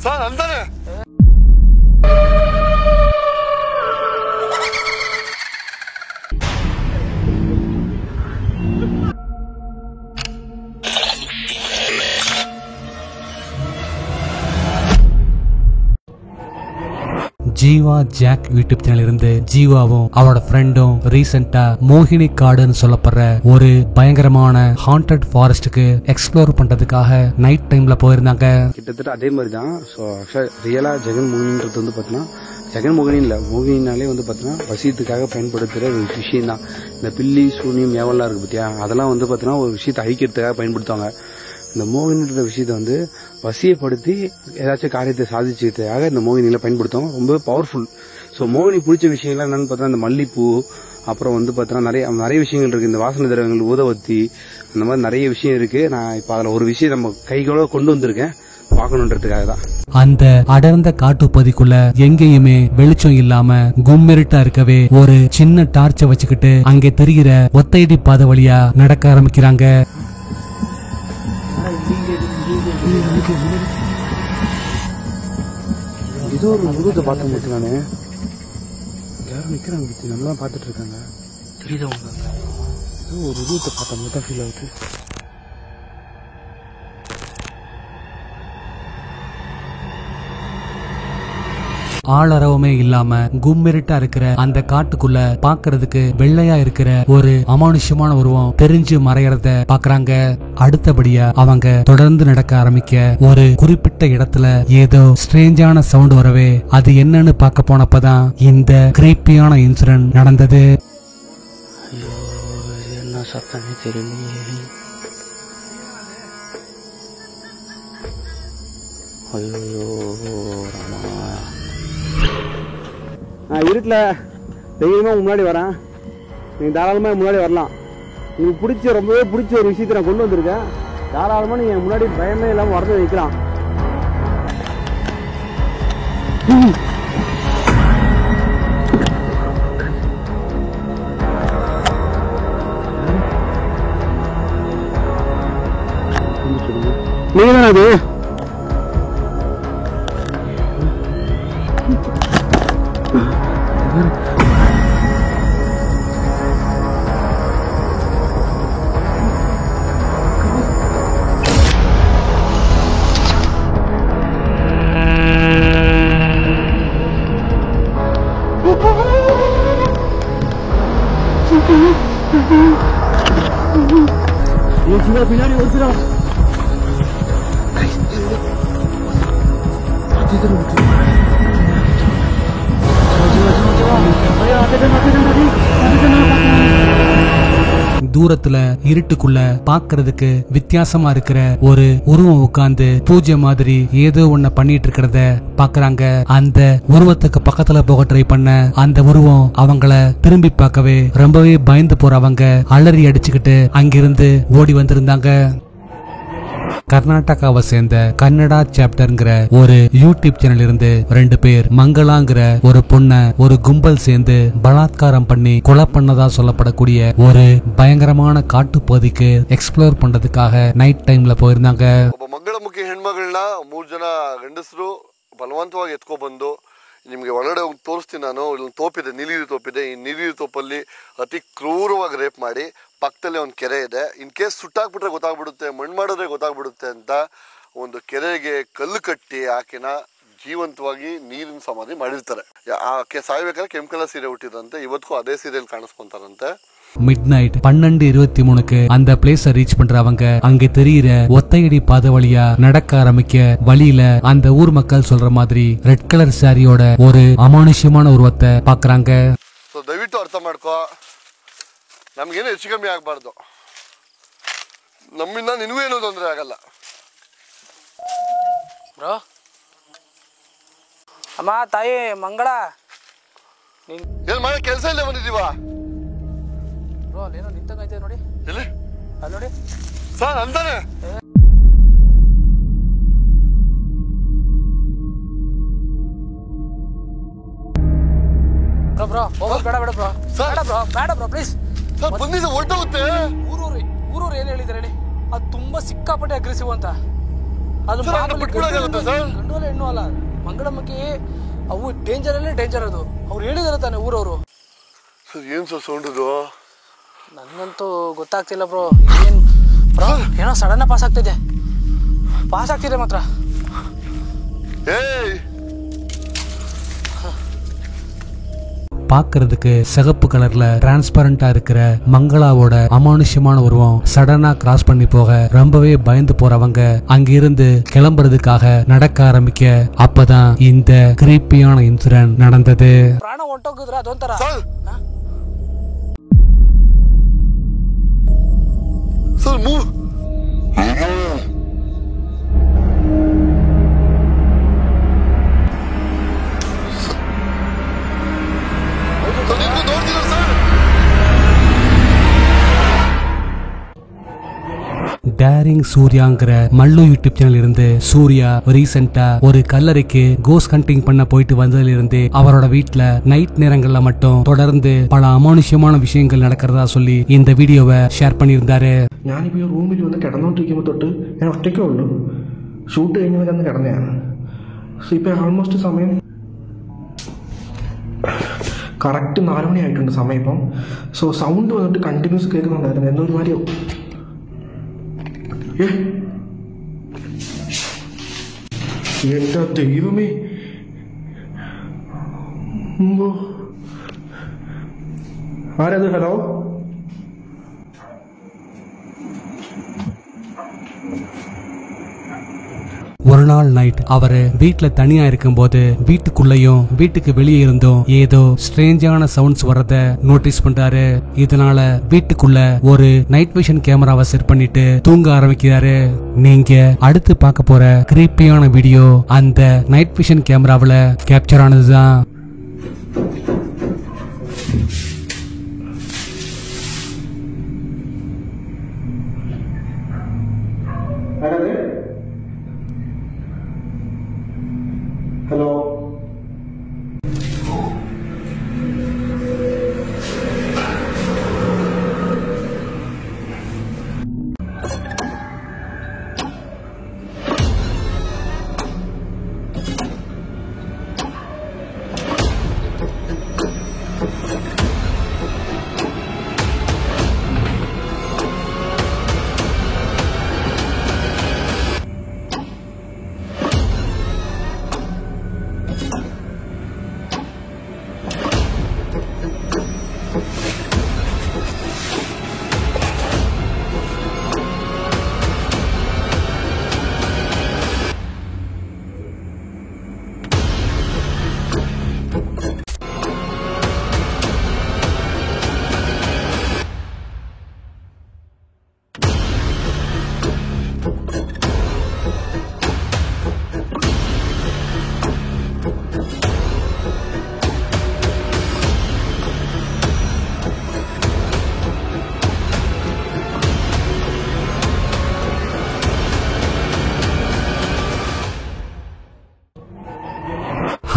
Sir ಅಂತಾನೆ Jeeva jack YouTube channel இருந்து ஜீவாவும் அவரோட ஃப்ரெண்டும் ரீசெண்டா மோகினி காடுன்னு சொல்லப்படுற ஒரு பயங்கரமான ஹாண்டட் ஃபாரஸ்டுக்கு எக்ஸ்ப்ளோர் பண்றதுக்காக நைட் டைம்ல போயிருந்தாங்க. கிட்டத்தட்ட அதே மாதிரி தான். ஸோ ரியலா ஜெகன் மோகினின்றது வந்து பார்த்தீங்கன்னா ஜெகன் மோகினி இல்லை, மோகினினாலே வந்து பார்த்தீங்கன்னா வசியத்துக்காக பயன்படுத்துகிற ஒரு விஷயம் தான். இந்த பில்லி சூனியம் ஏவல்லாம் இருக்கு பத்தியா, அதெல்லாம் வந்து பார்த்தீங்கன்னா ஒரு விஷயத்தை அழிக்கிறதுக்காக பயன்படுத்துவாங்க. இந்த மோகினின்ற விஷயத்தை வந்து வசியப்படுத்தி ஏதாச்சும் காரியத்தை சாதிச்சதுக்காக இந்த மோகினியில பயன்படுத்தும். ரொம்ப பவர்ஃபுல். ஸோ மோகினி பிடிச்ச விஷயங்கள்லாம் என்னன்னு பார்த்தா இந்த மல்லிப்பூ, அப்புறம் வந்து பார்த்தீங்கன்னா நிறைய விஷயங்கள் இருக்கு. இந்த வாசனை திரவங்கள், ஊதவத்தி, அந்த மாதிரி நிறைய விஷயம் இருக்கு. நான் இப்போ அதில் ஒரு விஷயம் நம்ம கைகளோட கொண்டு வந்திருக்கேன் பார்க்கணுன்றதுக்காக தான். அந்த அடர்ந்த காட்டுப்பகுதிக்குள்ள எங்கேயுமே வெளிச்சம் இல்லாம கும்மிருட்டா இருக்கவே ஒரு சின்ன டார்ச்சை வச்சுக்கிட்டு அங்கே தெரிகிற ஒத்தையடி பாதை வழியா நடக்க ஆரம்பிக்கிறாங்க. ஏதோ ஒரு உருவத்தை பார்த்த மட்டும் நானு யாரும் நிக்கிறாங்க, நல்லா பார்த்துட்டு இருக்காங்க. தெரியுதா உங்களுக்கு? ஏதோ ஒரு உருவத்தை பார்த்த மட்டும் ஃபீல் ஆகுது. ஆளரவமே இல்லாம கும்மிருட்டா இருக்கிற அந்த காட்டுக்குள்ள பாக்குறதுக்கு வெள்ளையா இருக்கிற ஒரு அமானுஷ்யமான உருவம் தெரிஞ்சு மறையறத பாக்குறாங்க. அடுத்தபடியா அவங்க தொடர்ந்து நடக்க ஆரம்பிக்க ஒரு குறிப்பிட்ட இடத்துல ஏதோ ஸ்ட்ரேஞ்சான சவுண்ட் வரவே அது என்னன்னு பார்க்க போனப்பதான் இந்த கிரீப்பியான இன்சிடென்ட் நடந்தது. என்ன சத்தமே தெரியலையே. ஐயோ ராமா, நான் இருட்டில் தைரியமாக முன்னாடி வரேன். நீங்கள் தாராளமாக முன்னாடி வரலாம். உங்களுக்கு ரொம்பவே பிடிச்ச ஒரு விஷயத்தை நான் கொண்டு வந்திருக்கேன். தாராளமாக நீங்கள் முன்னாடி பயமே இல்லாமல் வரது வைக்கலாம். நீங்கள் தானே அது? பின்னாடி ஒருத்தரா தூரத்துல இருட்டுக்குள்ள பாக்குறதுக்கு வித்தியாசமா இருக்கிற ஒரு உருவம் உட்கார்ந்து பூஜை மாதிரி ஏதோ ஒன்ன பண்ணிட்டு இருக்கிறத பாக்குறாங்க. அந்த உருவத்துக்கு பக்கத்துல போக ட்ரை பண்ண அந்த உருவம் அவங்கள திரும்பி பார்க்கவே ரொம்பவே பயந்து போறவங்க அலறி அடிச்சுக்கிட்டு அங்கிருந்து ஓடி வந்திருந்தாங்க. கர்நாடகாவை சேர்ந்த கன்னடா சாப்டர்ங்கிற ஒரு யூடியூப் சேனல் இருந்து 2 பேர் மங்களாங்கிற ஒரு பொண்ண ஒரு கும்பல் சேர்ந்து பலாத்காரம் பண்ணி கொலை பண்ணதா சொல்லப்படக்கூடிய ஒரு பயங்கரமான காட்டுப்பகுதிக்கு எக்ஸ்ப்ளோர் பண்றதுக்காக நைட் டைம்ல போயிருந்தாங்க. ಮಂಗಳಮುಖಿ ಹೆಣ್ಮಗಳನ್ನ 3 ಜನ ಗಂಡಸರು ಬಲವಂತವಾಗಿ ಎತ್ಕೊ ಬಂದು ನಿಮಗೆ ಒಳಗಡೆ ಹೋಗಿ ತೋರಿಸ್ತೀನಿ ನಾನು. ಇಲ್ಲೊಂದು ತೋಪಿದೆ, ನೀಲಿರಿ ತೋಪಿದೆ. ಈ ನೀಲಿರಿ ತೋಪಲ್ಲಿ ಅತಿ ಕ್ರೂರವಾಗಿ ರೇಪ್ ಮಾಡಿ ಪಕ್ಕದಲ್ಲಿ ಒಂದು ಕೆರೆ ಇದೆ. ಇನ್ ಕೇಸ್ ಸುಟ್ಟಾಕ್ಬಿಟ್ರೆ ಗೊತ್ತಾಗ್ಬಿಡುತ್ತೆ, ಮಣ್ಣು ಮಾಡಿದ್ರೆ ಗೊತ್ತಾಗ್ಬಿಡುತ್ತೆ ಅಂತ ಒಂದು ಕೆರೆಗೆ ಕಲ್ಲು ಕಟ್ಟಿ ಆಕೆನ ಜೀವಂತವಾಗಿ ನೀರಿನ ಸಮಾಧಿ ಮಾಡಿರ್ತಾರೆ. ಆಕೆ ಸಾಯ್ಬೇಕಾದ್ರೆ ಕೆಂಪು ಸೀರೆ ಹುಟ್ಟಿದಂತೆ, ಇವತ್ತಿಗೂ ಅದೇ ಸೀರೆಯಲ್ಲಿ ಕಾಣಿಸ್ಕೊಂತಾರಂತೆ. மிட் நைட் 12:23 அந்த பிளேஸ ரீச் பண்றவங்க அங்க தெரியுற ஒத்தையடி பாதை வழியா நடக்க ஆரம்பிக்க வழியில அந்த ஊர் மக்கள் சொல்ற மாதிரி ரெட் கலர் சாரியோட ஒரு அமானுஷ்யமான உருவத்தை பாக்குறாங்க. ದಯವಿಟ್ಟು ಅರ್ಥ ಮಾಡ್ಕೋ, ನಮ್ಗೇನು ಹೆಚ್ಚು ಕಮ್ಮಿ ಆಗಬಾರ್ದು. ನಮ್ಮಿಂದ ನಿನಗೂ ಏನೂ ತೊಂದರೆ ಆಗಲ್ಲ. ಬ್ರೋ ಅಮ್ಮ ತಾಯಿ ಮಂಗಳ ಏನ್ ಮಾಡೋ ಕೆಲಸ ಇಲ್ಲ ಬಂದಿದ್ದೀವ? ಬ್ರೋ ಅಲ್ಲೇನೋ ನಿಂತಂಗೈತೆ ನೋಡಿ. ಎಲ್ಲಿ? ಅಲ್ಲಿ ನೋಡಿ ಸರ್ ಅಂತಾನೆ. ಬ್ರೋ ಬ್ರೋ ಹೋಗೋದು ಬೇಡ ಬೇಡ ಬ್ರೋ, ಬೇಡ ಬ್ರೋ, ಬೇಡ ಬ್ರೋ ಪ್ಲೀಸ್. ಸರ್ ಬಂದಿದ್ದು ಹೊರಟೋಗುತ್ತೆ. ಊರೂರು ಏನು ಹೇಳಿದಾರೆ ಹೇಳಿ? ಅದು ತುಂಬಾ ಸಿಕ್ಕಾಪಟ್ಟೆ ಅಗ್ರೆಸಿವ್ ಅಂತ. ಅದು ಸರ್, ಅದನ್ನ ಬಿಟ್ಬಿಡಕ್ಕಾಗತ್ತಾ ಸರ್? ಗಂಡು ಅಲ್ಲ ಹೆಣ್ಣು ಅಲ್ಲ, ಮಂಗಳಮ್ಮಕ್ಕೆ ಅವು ಡೇಂಜರಲ್ಲೇ ಡೇಂಜರ್ ಅದು. ಅವ್ರು ಹೇಳಿದಾರೆ ತಾನೆ ಊರವರು. ಸರ್ ಏನು ಸರ್ ಸೌಂಡ್ ಇದು? ನನಗಂತೂ ಗೊತ್ತಾಗ್ತಿಲ್ಲ ಬ್ರೋ. ಏನು ಬ್ರೋ, ಏನೋ ಸಡನ್ನ ಪಾಸ್ ಆಗ್ತಿದೆ ಮಾತ್ರ. ஏய் பாக்குறதுக்கு சிகப்பு கலர்ல டிரான்ஸ்பரண்டா இருக்கிற மங்களாவோட அமானுஷ்யமான உருவம் சடனா கிராஸ் பண்ணி போக ரொம்பவே பயந்து போறவங்க அங்கிருந்து கிளம்புறதுக்காக நடக்க ஆரம்பிக்க அப்பதான் இந்த கிரீப்பியான இன்சிடென்ட் நடந்தது. ಪ್ರಾಣ ಹೊಂಟೋಗಿದ್ರ ಅದೊಂಥರ. ಸರ್ ಮೂವ್ டேரிங் சூர்யாங்கிற மல்லு யூடியூப் சேனல் இருந்து சூர்யா ரீசெண்டா ஒரு கல்லறைக்கு கோஸ்ட் ஹண்டிங் பண்ண போயிட்டு வந்ததுல இருந்து அவரோட வீட்டுல நைட் நேரங்கள்ல மட்டும் தொடர்ந்து பல அமானுஷ்யமான விஷயங்கள் நடக்கிறதா சொல்லி இந்த வீடியோவை ஷேர் பண்ணியிருந்தாரு. ഞാനിപ്പോൾ ഈ റൂമിൽ വന്ന് കിടന്നോണ്ടിരിക്കുമ്പോൾ തൊട്ട് ഞാൻ ഒറ്റയ്ക്കേ ഉള്ളൂ. ഷൂട്ട് കഴിഞ്ഞ് വന്ന് കിടന്നതാണ്. സോ ഇപ്പം ആൾമോസ്റ്റ് സമയം കറക്റ്റ് 4 മണി ആയിട്ടുണ്ട് സമയം ഇപ്പം. സോ സൗണ്ട് വന്നിട്ട് കണ്ടിന്യൂസ് കേൾക്കുന്നുണ്ടായിരുന്നു. എന്നൊരു മാതിരി എന്താ ദൈവമേ, ആരത്? ഹലോ, ஒரு நாள் நைட் அவரு வீட்டுல தனியா இருக்கும் போது வீட்டுக்குள்ளயும் வீட்டுக்கு வெளியே இருந்தும் ஏதோ ஸ்ட்ரேஞ்சான சவுண்ட்ஸ் வர்றத நோட்டீஸ் பண்றாரு. இதனால வீட்டுக்குள்ள ஒரு நைட் விஷன் கேமராவை செட் பண்ணிட்டு தூங்க ஆரம்பிக்கிறாரு. நீங்க அடுத்து பார்க்க போற கிரீப்பியான வீடியோ அந்த நைட் விஷன் கேமராவுல கேப்சர் ஆனதுதான். ഹലോ,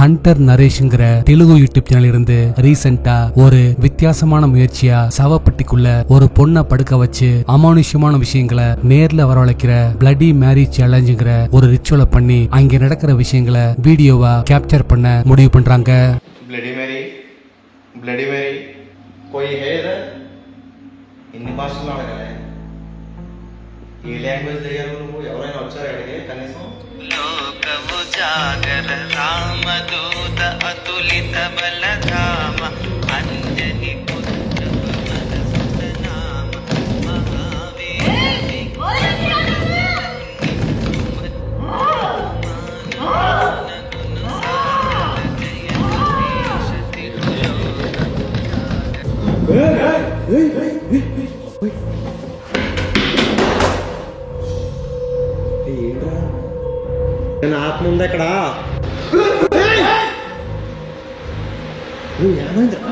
ஹண்டர் நரேஷ்ங்கிற தெலுங்கு யூடியூப் சேனல் இருந்து ரீசெண்டா ஒரு வித்தியாசமான முயற்சியா சவப்பட்டிக்குள்ள ஒரு பொண்ணை படுக்க வச்சு அமானுஷ்யமான விஷயங்களை நேர்ல வரவழைக்கிற பிளடி மேரேஜ் சேலஞ்சுங்கிற ஒரு ரிச்சுவலை பண்ணி அங்க நடக்கிற விஷயங்களை வீடியோவா கேப்சர் பண்ண முடிவு பண்றாங்க. ब्लडी मैरी कोई है इधर? इन्नी భాషల్లో అడగలే. ఈ లాంగ్వేజ్ దగ్గర నువ్వు ఎవరైనా వచ్చారా ఇక్కడికి కనీసం? లోకము జాగర రామదూత అతులిత బలధామ అంజని పుత్ర మనసుతనామ మహావీర నేను ఆత్మ ఉంది అక్కడ. ఏమైందిరా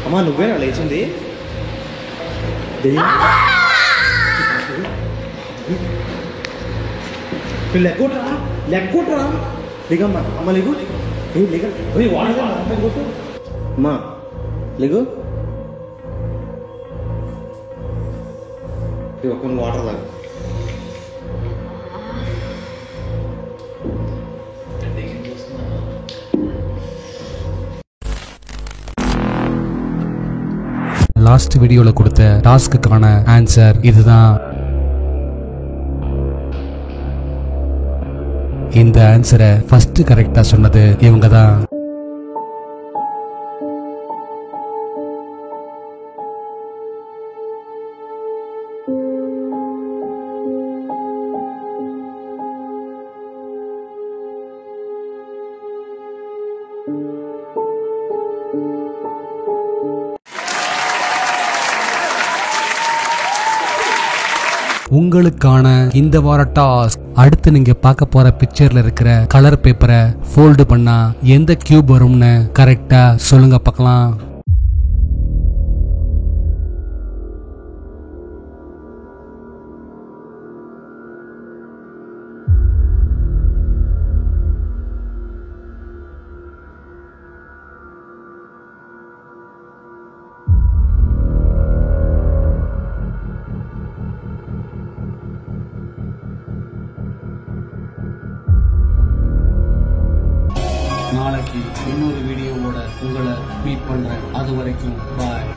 అమ్మా? నువ్వేనా లేచింది? లెక్కొట్టరా లిగమ్మా. అమ్మ లిగు లిగ కొట్టు అమ్మా లిగు. కొన్ని వాటర్ తాగు. லாஸ்ட் வீடியோல கொடுத்த டாஸ்க்குக்கான ஆன்சர் இதுதான். இந்த ஆன்சரை ஃபர்ஸ்ட் கரெக்டா சொன்னது இவங்க தான். உங்களுக்கான இந்த வார டாஸ்க், அடுத்து நீங்க பார்க்க போற பிக்சர்ல இருக்கிற கலர் பேப்பரை ஃபோல்டு பண்ணா எந்த கியூப் வரும்னு கரெக்டா சொல்லுங்க பார்க்கலாம். நாளைக்கு இன்னொரு வீடியோவோட உங்களை மீட் பண்றேன். அது வரைக்கும் பாய்.